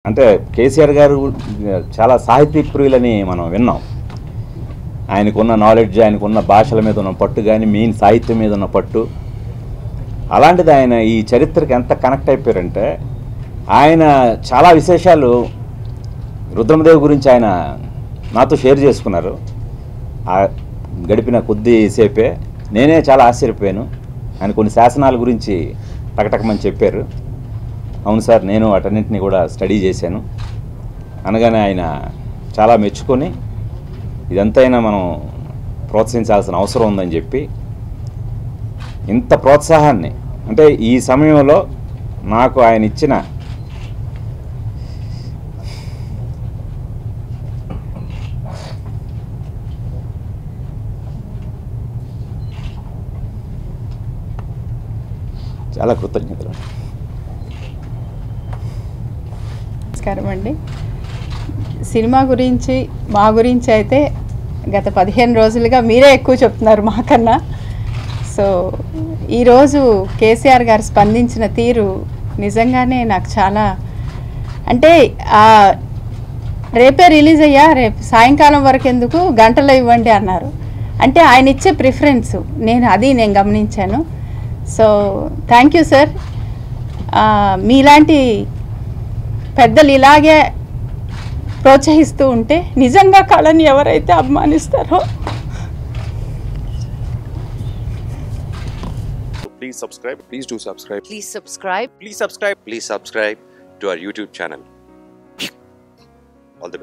అంటే కేసీఆర్ గారు చాలా సాహితీ ప్రియులని మనం విన్నాం. ఆయనకున్న నాలెడ్జ్, ఆయనకున్న భాషల మీద ఉన్న పట్టు కానీ, మెయిన్ సాహిత్యం మీద ఉన్న పట్టు. అలాంటిది ఆయన ఈ చరిత్రకి ఎంత కనెక్ట్ అయిపోయారంటే, ఆయన చాలా విశేషాలు రుద్రమదేవి గురించి ఆయన నాతో షేర్ చేసుకున్నారు. గడిపిన కొద్దిసేపే నేనే చాలా ఆశ్చర్యపోయాను. ఆయన కొన్ని శాసనాల గురించి టకటకమని చెప్పారు. అవును సార్, నేను వాటన్నింటినీ కూడా స్టడీ చేశాను అనగానే ఆయన చాలా మెచ్చుకొని ఇదంతైనా మనం ప్రోత్సహించాల్సిన అవసరం ఉందని చెప్పి, ఇంత ప్రోత్సాహాన్ని అంటే ఈ సమయంలో నాకు ఆయన ఇచ్చిన చాలా కృతజ్ఞతలు. నమస్కారం అండి. సినిమా గురించి, మా గురించి అయితే గత 15 రోజులుగా మీరే ఎక్కువ చెప్తున్నారు మాకన్నా. సో ఈరోజు కేసీఆర్ గారు స్పందించిన తీరు నిజంగానే నాకు చాలా, అంటే రేపే రిలీజ్ అయ్యా, రేపు సాయంకాలం వరకు ఎందుకు, గంటలో ఇవ్వండి అన్నారు. అంటే ఆయన ఇచ్చే ప్రిఫరెన్స్ నేను గమనించాను. So thank you sir. మీలాంటి పెద్దలు ఇలాగే ప్రోత్సహిస్తూ ఉంటే నిజంగా కళని ఎవరైతే అభిమానిస్తారో. Please subscribe. Please do subscribe. Please subscribe. Please subscribe. Please subscribe to our YouTube channel.